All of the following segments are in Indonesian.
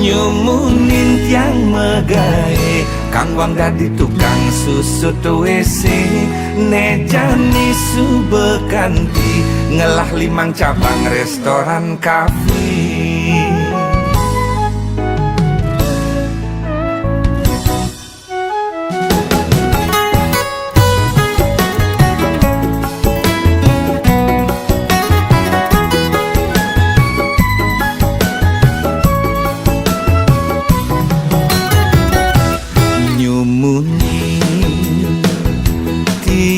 nyumunin tiang megae kang wang dadi tukang susut WC nejani subekanti ngelah 5 cabang restoran kafe.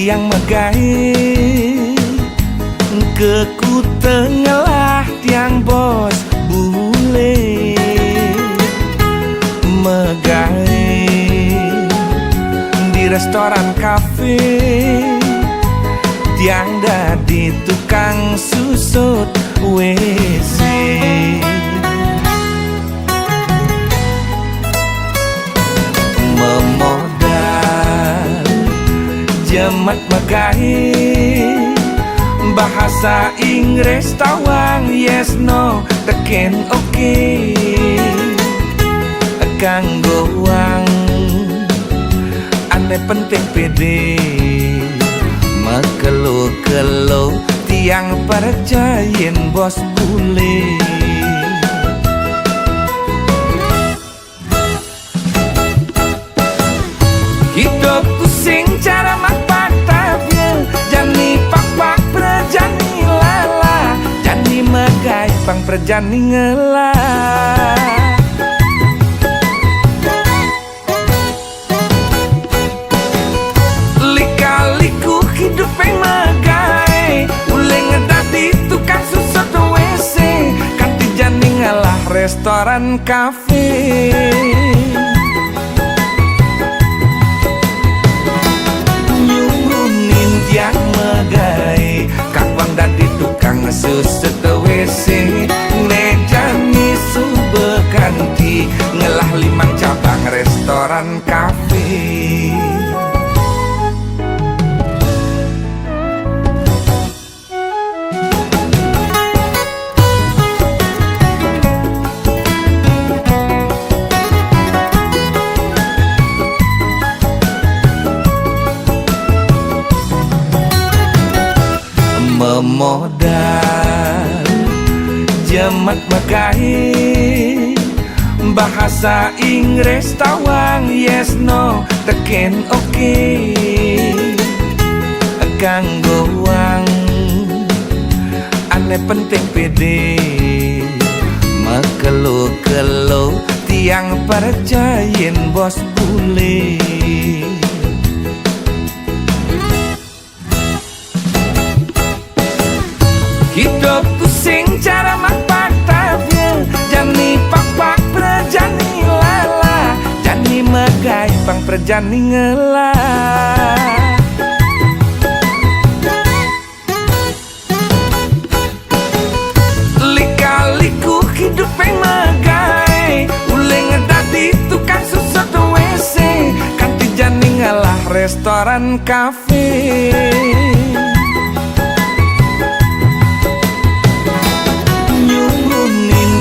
Yang megai keku tengah tiang bos bule megai di restoran kafe tiang dadi tukang susut WC jemat megai bahasa Inggris tawang yes no teken oke kanggo wang ane penting pede mekelo-kelo tiang percayin bos bule hidupku sing cara mak patavia jani pak perjani lala jani megai pang perjani ngela lika-liku hidup yang megai ule ngedadi tukang susut WC kanti jani ngalah restoran kafe. Yang megai kakwang dadi tukang susut WC nejani subekanti ngelah 5 cabang restoran kafe. Memodal jemat megai bahasa Inggris tawang yes no teken oke kanggo wang ane penting pede mekelo-kelo tiang percayin bos bule hidupku sing cara mak patavia jani pak perjani lala jani megai pang perjani ngela lika-liku hidup yang megai ule ngedadi tukang susut WC kanti jani ngalah restoran kafe.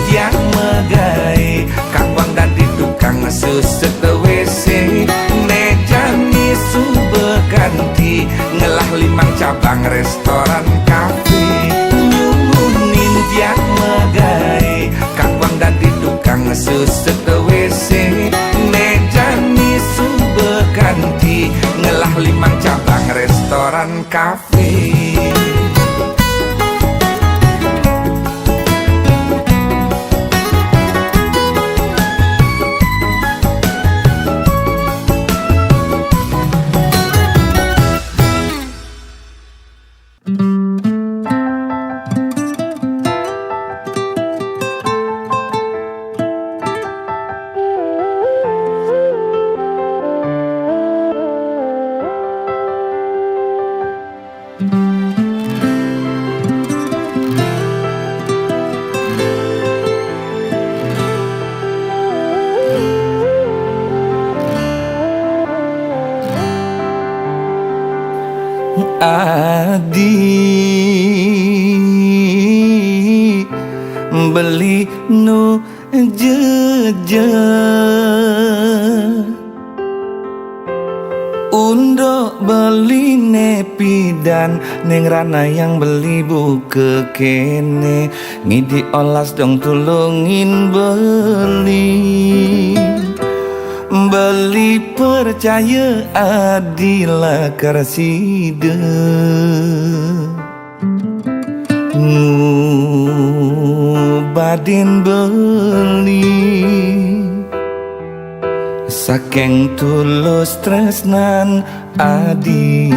Yang megai kakwang dadi tukang susut WC nejani subekanti ngelah 5 cabang restoran kafe. Nyumunin yang megai kakwang dadi tukang susut WC nejani subekanti ngelah 5 cabang restoran kafe. beli nu jeje Undo beli nepi dan neng Rana yang beli buke kene ngidi olas dong tulungin beli percaya adila karside badin beli saking tulus tresnan adi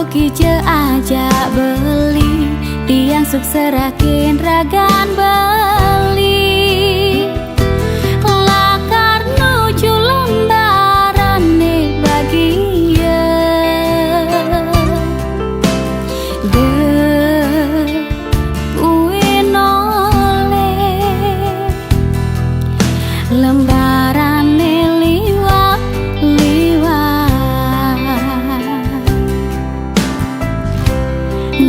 Kije aja beli tiang suk serakin ragan beli lakar nuju lembaran nih bagia de puin oleh lembaran nih liwat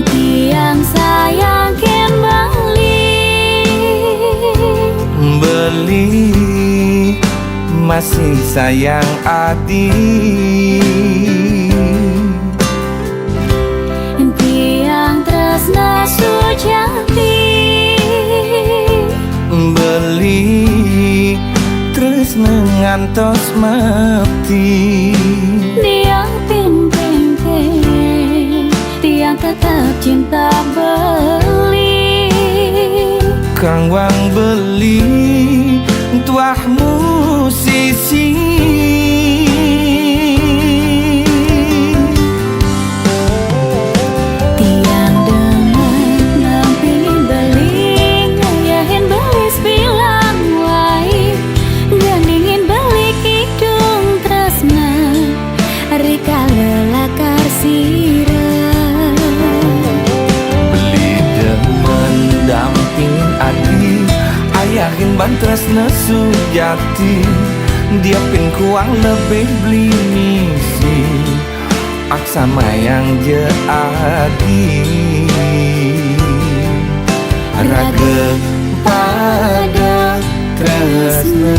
tiang sayangin beli masih sayang adi tiang tresna sujati beli tresna ngantos mati tiang tiang tetap cinta beli Kang Wang beli tuah musisi tiang dengan nampingin beli ngayahin beli sebilang wai gandingin beli kidung tresna rika lelakar sira dampingin adi ayahin bantres nesu jati diapin kuang lebih beli misi aksama yang je adi raga pada tresna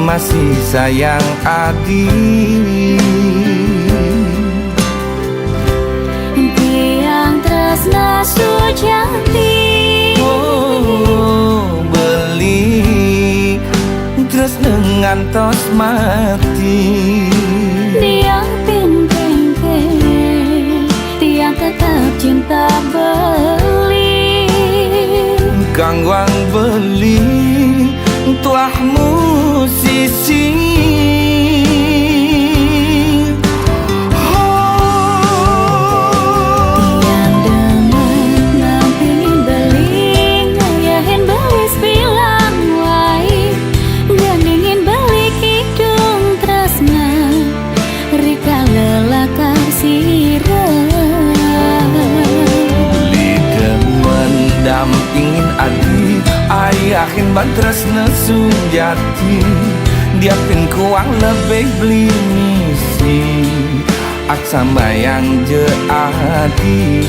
masih sayang adi tiang tresna sujati beli tresna ngantos mati tiang tiang tetap cinta beli Kang Wang beli tuah musisi tiang dengan nampingin beli ngayahin beli sebilang wai gandingin beli kidung tresna rika lelakar sira beli demen dampingin adi ayahin bantres nesu jati diapin kuang lebih beli misi aksama yang je adi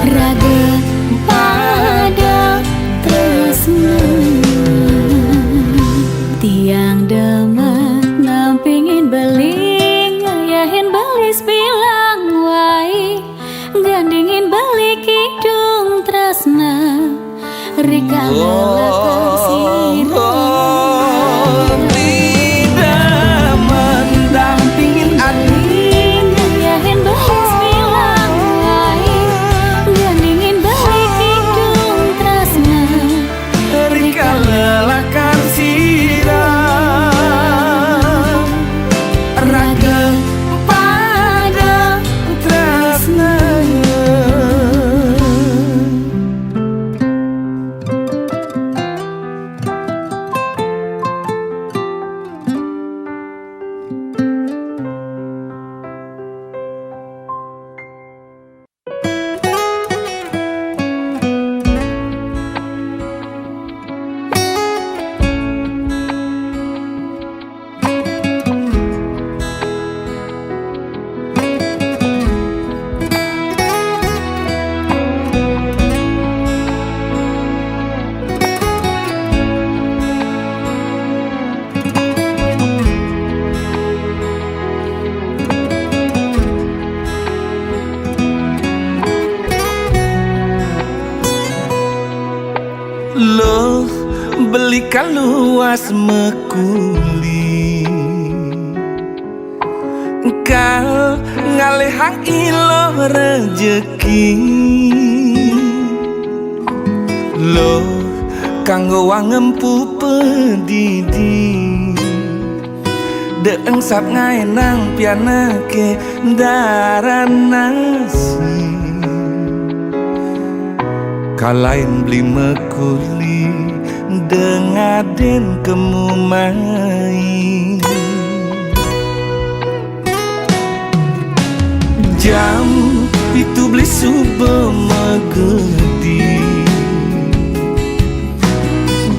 raga pada tresna tiang demen nampingin beli ngayahin beli sebilang wai Rika lelakar sirang tidak mendampingin adik ngayahin bahas bilang gandingin balik hidung tresna Rika lelakar sirang rageng pada tresna. Loh belikan luas mekuli kal ngalehang ilo rejeki loh kanggo wangempu pedidi deeng sap ngaenang pianake daranasi kalain beli mekuli dengaden kemumai jam itu beli subuh megedi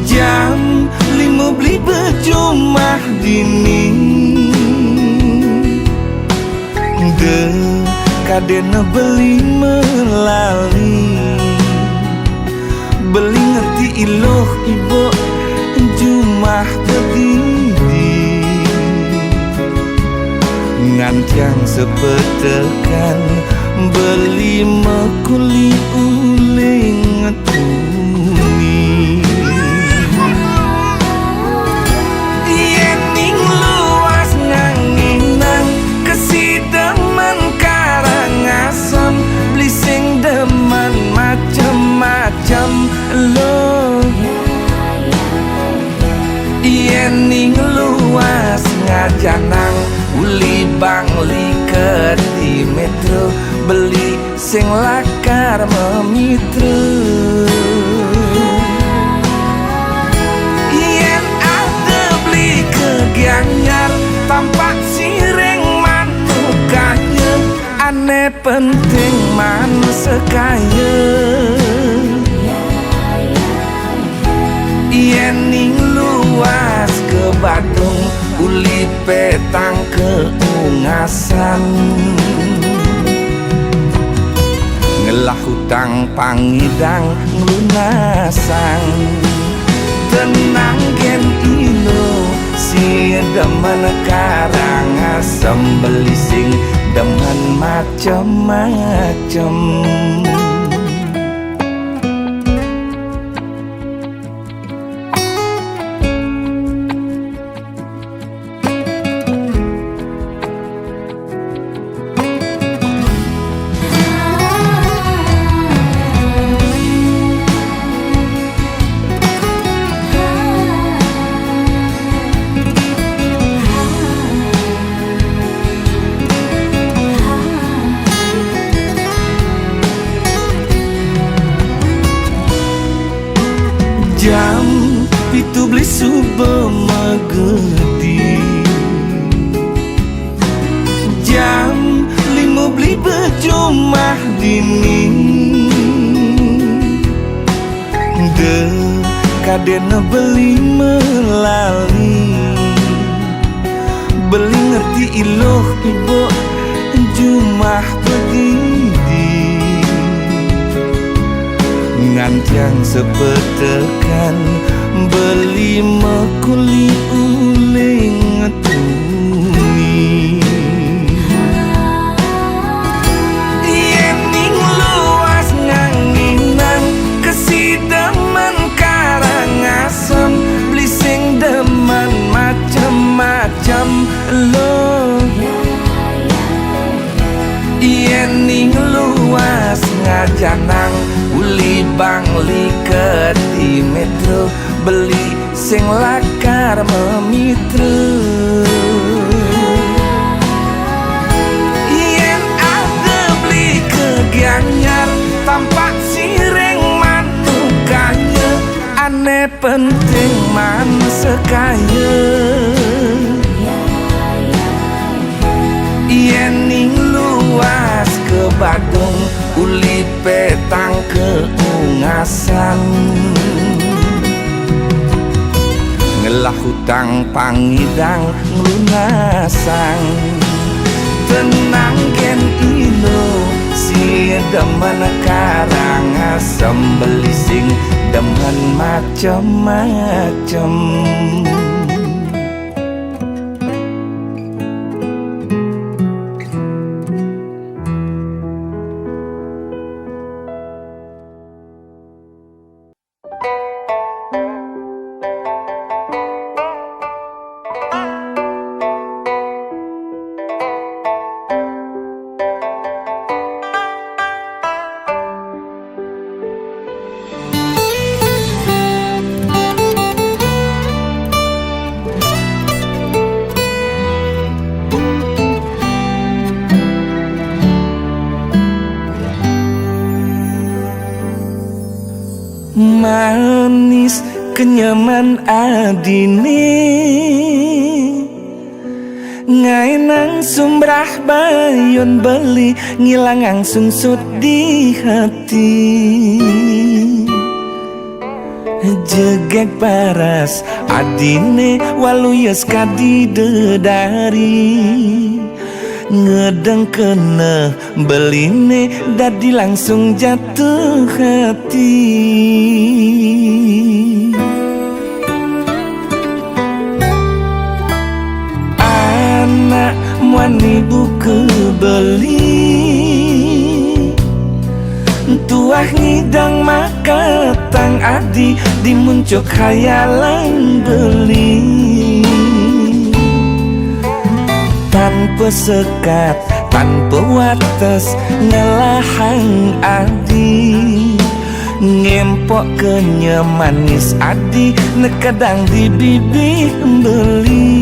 jam 5 beli bejumah dini de kadena beli melali beli ngerti iloh ibu jumah terdiri ngancang sepetekan beli mekuli uling tuni yening luas nganginang kesidemen karangasem beli sing demen macem-macem lo yening luas ngajanang uli bangli di metro beli sing lakar memitra yen ada beli kegianyar tampak sireng manukanya aneh penting man sekaya yening luas ke Badung uli petang keungasan ngelah hutang pangidang lunasan tenang gen ilo si demen karangasem beli sing demen macem-macem jam itu beli subuh megedi jam 5 beli bejumah dini de kadena beli melali beli ngerti iloh ibu jumah begini ngancang sepetekan beli mekuli uling tuni yening luas nganginan kesidemen Yen ning luas ngajanang uli bangli ke di metro beli sing lakar memitra. Yen ada beli ke Gianyar tampak sireng manukanya aneh penting man sekaya. Yen ning luas ke Badung uli petang ke Ungasan ngelah hutang pangidang ngelunasang tenang gen ino si demen karang asem beli sing demen macem-macem. Manis kenyaman adine ngai nang sumbrah bayon beli ngilang angsung sut di hati jegek paras adine waluyas kadi dedari ngedeng kena beline dadi langsung jatuh hati. Anak wani buku beli tuah ngidang maka tang adi dimuncuk khayalan beli tanpa sekat, tanpa wates ngelahang adi ngempok kenyamanis adi nekadang di bibih beli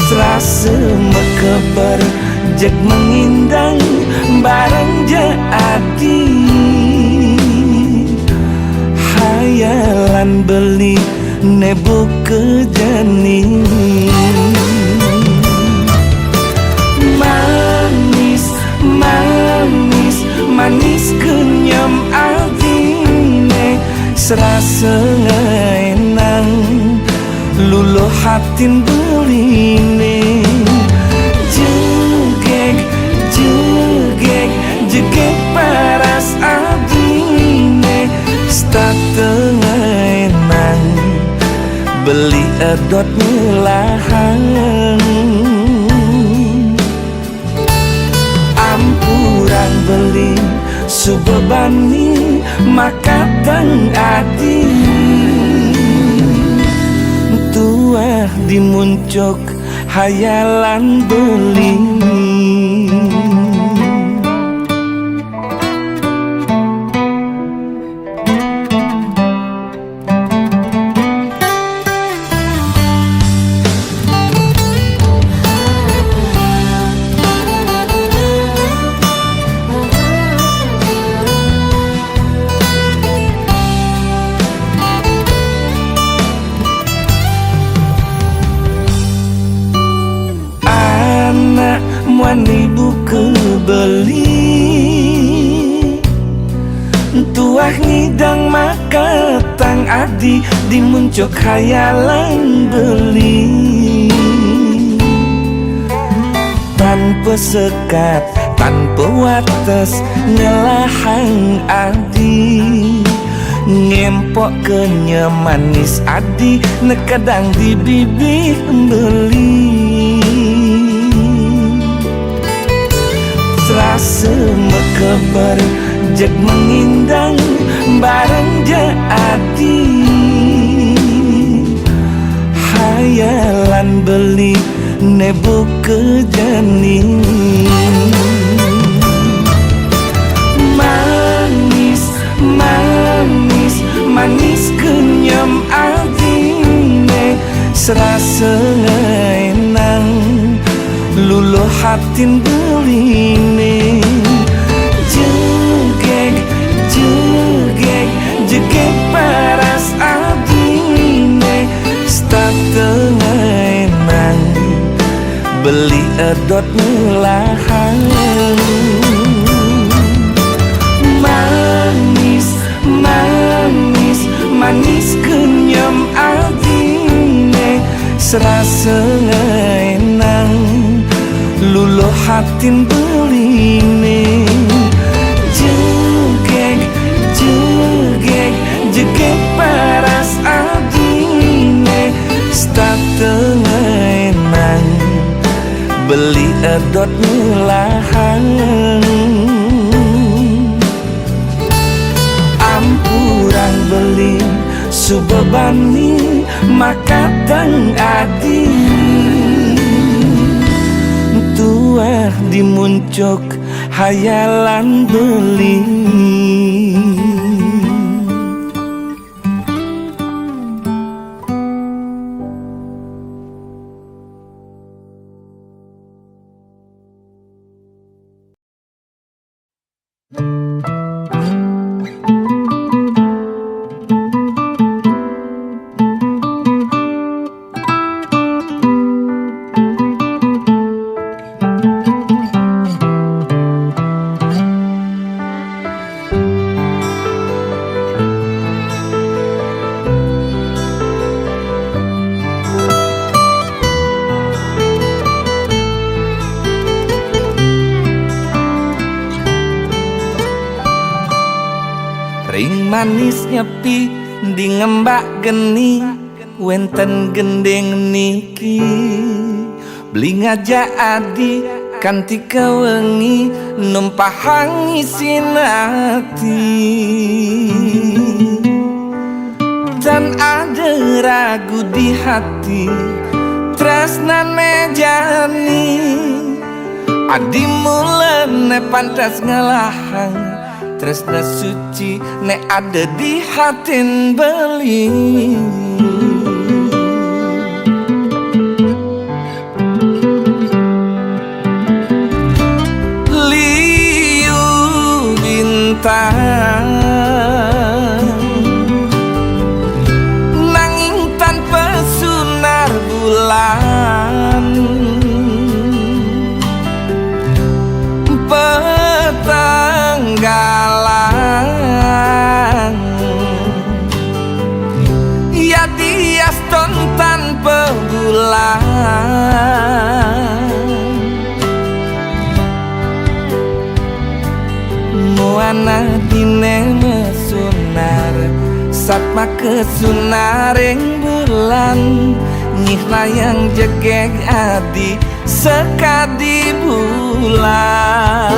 serasa mekeber jek mengindang barang ja adi hayalan beli nebu kejani manis manis manis kenyam adine serasa ngenang luluh hatin beline jegek jegek jegek paras adine start ngenang beli edot ngelahan ampuran beli subebani maka tang adi tuah dimuncuk hayalan beli. Wani buku beli tuah ngidang maka tang adi dimuncuk khayalan beli tanpa sekat tanpa wates ngelahang adi ngempok kenyamanis adi nekadang di bibih beli serasa mekeber jek mengindang barang ja adi hayalan beli nebo kejani. Manis, manis, manis kenyam adine serasa enang luluh hatin beline. Jegek, jegek, jegek paras adine start tengah enang beli edot melahan. Manis, manis, manis kenyam adine serasa enang luluh hatin beline. Jegek, jegek, jegek paras adine start tengah enang beli edot melahan. Ampuran beli subebani makatang adi tuah dimuncuk hayalan beli. Ring manis nyepi di ngembak geni wenten gendeng niki beli ngajak adi kantika wengi numpahang isin hati. Dan ada ragu di hati tresnane jani adi mulane pantas ngelahang tresna suci nek ada di hatin beli. Liu bintang nanging tanpa sunar bulan petanggalan ya diaston tanpa bulan muana dine mesunar satma kesunaring bulan nyih layang jegek adi sekadi bulan.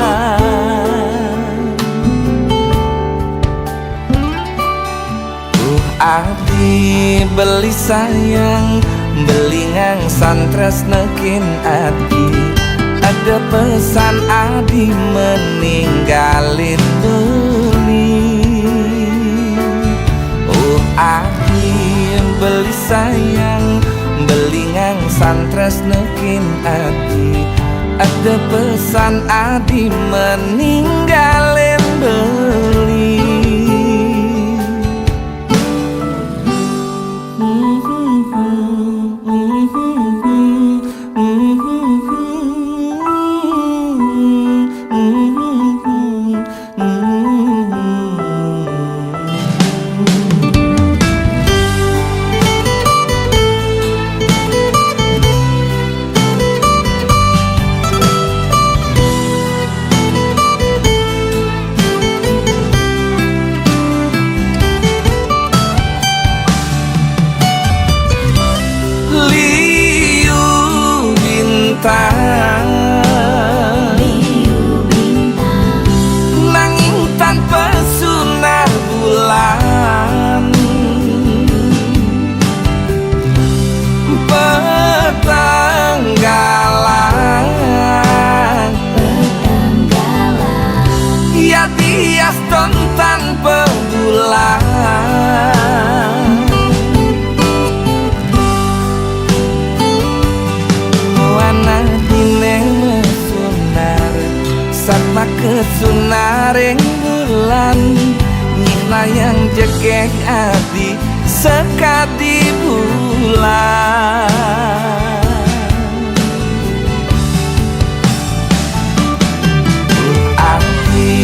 Adi beli sayang beli ngang santres nekin adi ada pesan adi meninggalin beli. Adi beli sayang beli ngang santres nekin adi ada pesan adi meninggalin beli. Satma kesunaring bulan nyihna yang jegek adi sekadi bulan. Ati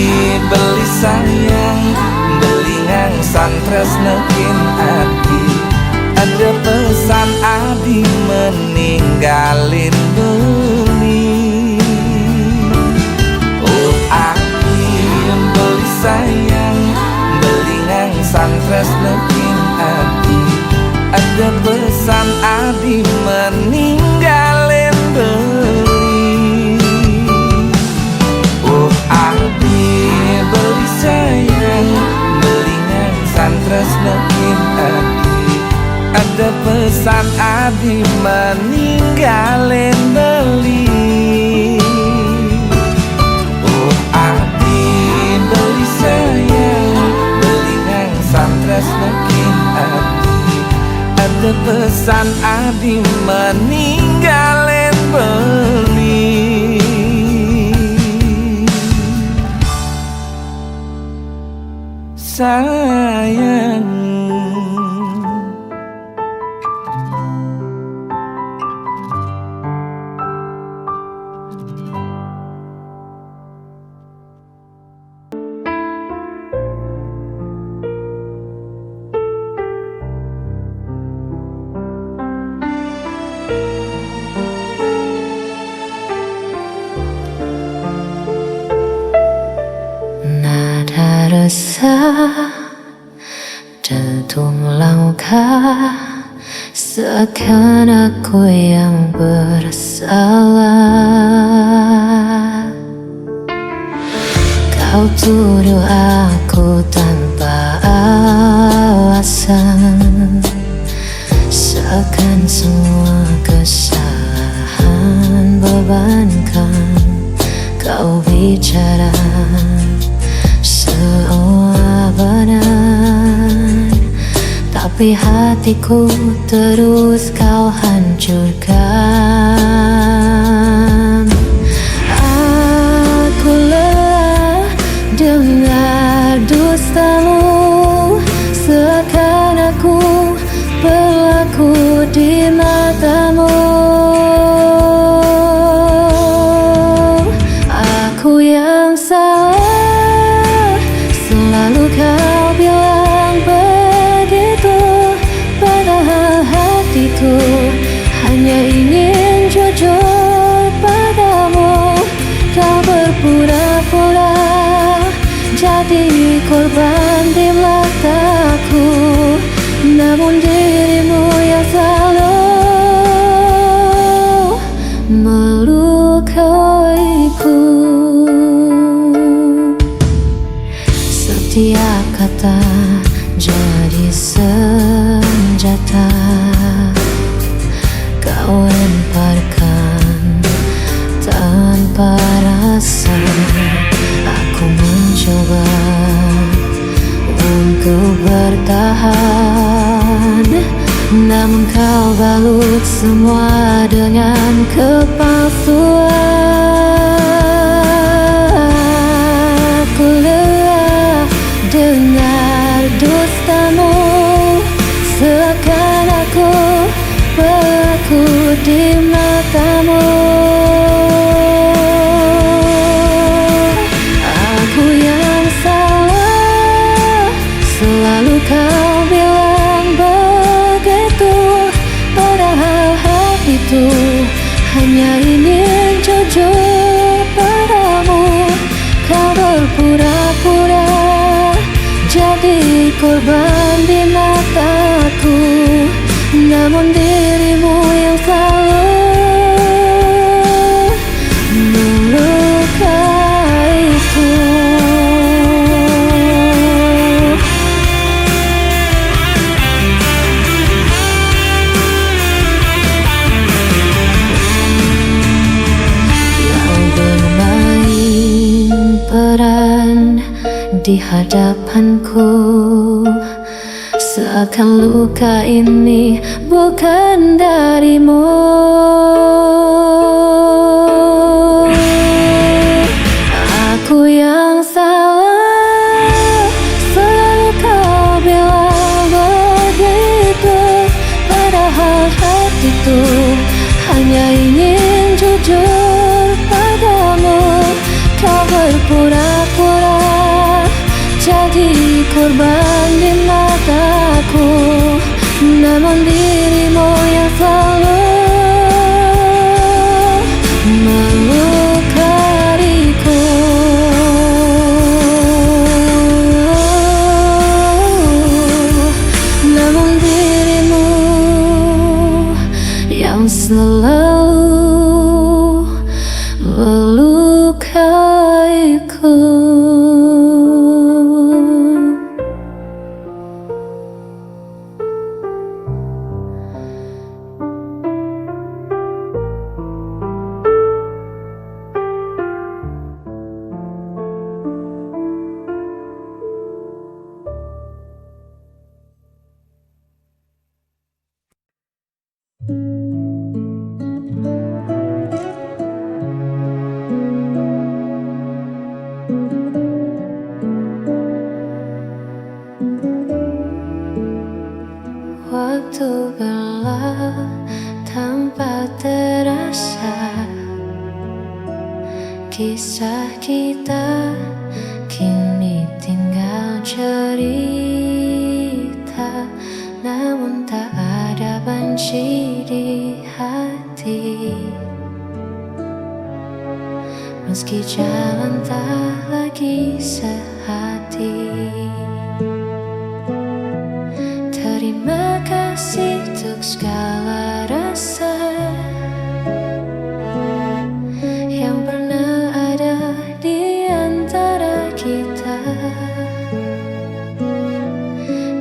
beli sayang beli ngangsan tresnekin adi, ada pesan adi meninggalin beli. Oh adi beli sayang beli ngangsan tresnekin adi, ada pesan adi meninggalin beli. Oh adi beli sayang beli ngangsan tresnekin adi, ada pesan adi meninggalin beli. Oh adi beli sayang beli ngangsan tresnekin adi, ada pesan adi meninggalin beli. Sayang Nada resah dentum langkah, seakan aku yang bersalah. Kau tuduh aku tanpa alasan, seakan semua kesalahan bebankan. Kau bicara seolah benar, tapi hatiku terus kau hancurkan. Aku lelah dengar dustamu, seakan aku berlaku di matamu. Aku yang salah, selalu kau bilang begitu, padahal hatiku hanya ingin jujur padamu. Kau berpura-pura jadi korban di mataku, namun dirimu yang selalu melukaiku. Setiap kata jadi senjata, kau lemparkan tanpa rasa. Aku mencoba untuk bertahan, namun kau balut semua dengan kepalsuan. Aku lelah dengar dustamu, seakan aku berlaku di matamu. Aku yang salah, selalu kau bilang begitu, padahal hatiku hanya ingin jujur padamu. Kau berpura-pura jadi korban di mataku, namun dirimu yang selalu melukaiku. Kau bermain peran di hadapanku, seakan luka ini bukan darimu. korban di mataku, namun dirimu yang selalu melukaiku. Namun dirimu yang selalu melukaiku. Waktu berlalu tanpa terasa, kisah kita kini tinggal cerita, namun tak ada benci di hati. Meski jalan tak lagi sehati, terima kasih untuk segala rasa yang pernah ada di antara kita.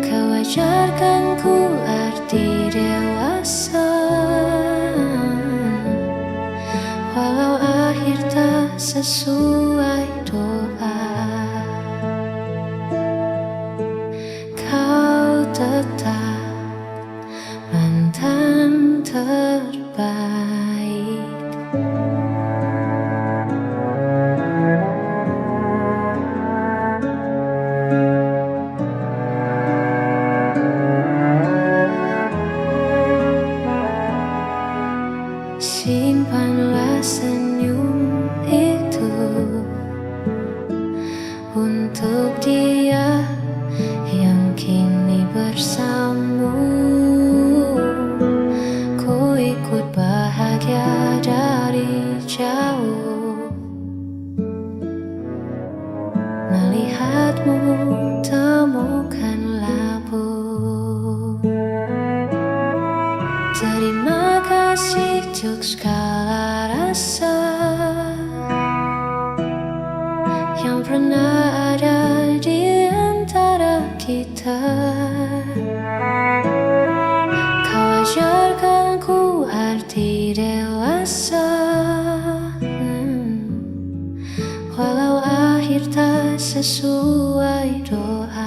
Kau ajarkan ku arti dewasa, walau akhir tak sesuai doa. Kau tetap mantan terbaik. Simpanlah senyum itu untuk dia yang kini bersamamu. Ku ikut bahagia dari jauh, melihatmu temukan labu. Terima kasih untuk segala rasa yang pernah ada di antara kita. Kau ajarkan ku arti dewasa, walau akhir tak sesuai doa.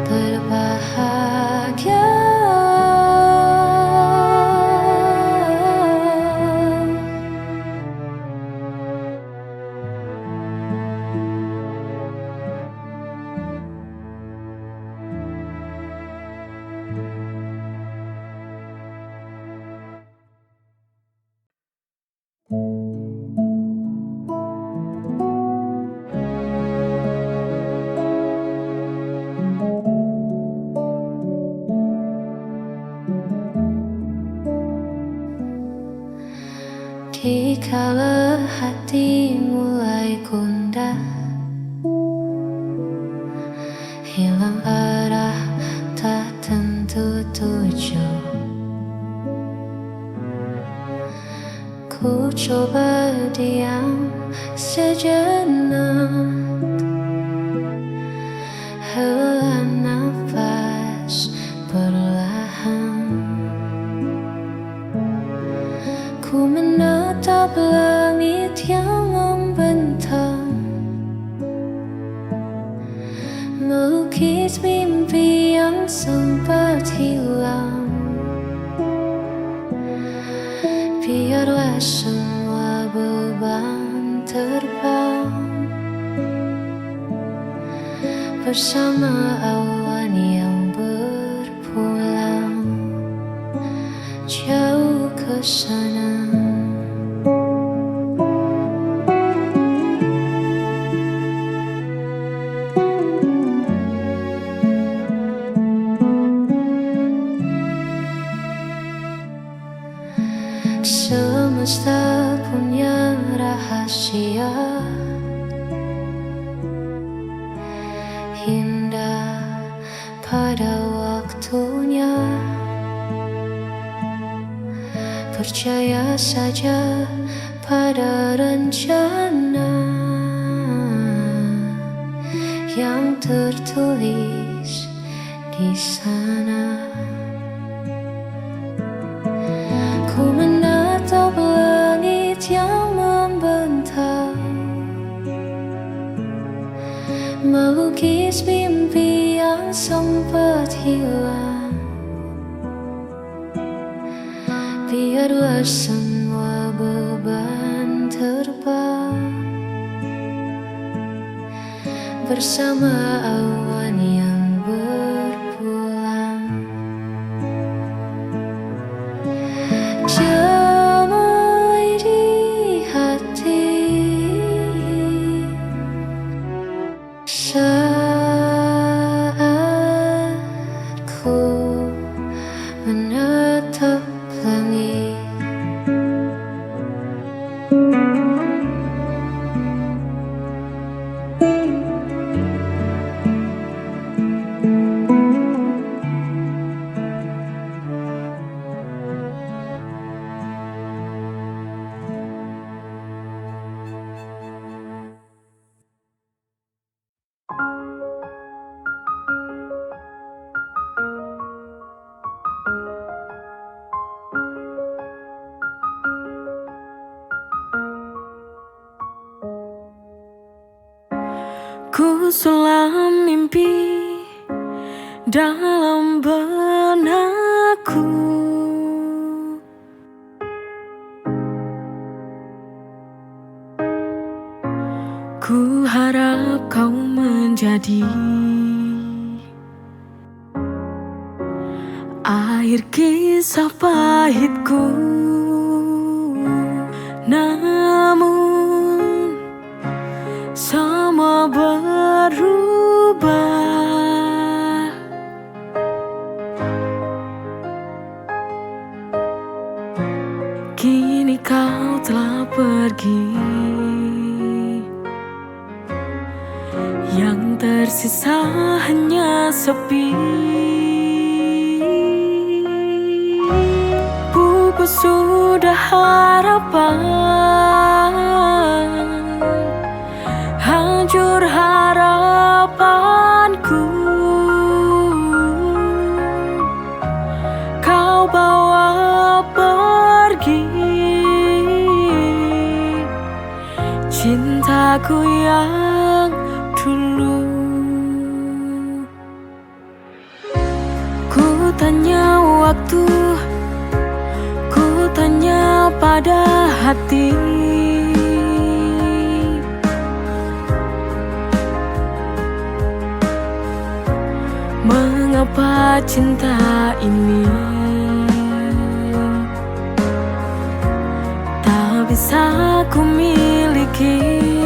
Berbahagia dikala hati mulai gundah, hilang arah tak tentu tujuh. Ku coba diam sejenak, hela nafas perlahan. Ku menatap langit yang membentang, melukis mimpi yang sempat hilang. Biarlah semua beban terbang bersama awan. sana. Semesta punya rahasia indah pada waktunya. Percaya saja pada rencana yang tertulis di sana. Ku menatap langit yang membentang, melukis mimpi yang sempat hilang. Biarlah semua beban terbang bersama awan yang berpulang. Damai di hati saat ku menatap langit. Ku sulam mimpi dalam benakku. Ku harap kau menjadi air kisah pahitku. Namun semua berubah. Kini kau telah pergi, yang tersisa hanya sepi. Pupus sudah harapan, hancur harapanku. Kau bawa pergi cintaku yang dulu. Ku tanya waktu, ku tanya pada hati, mengapa cinta ini tak bisa ku miliki?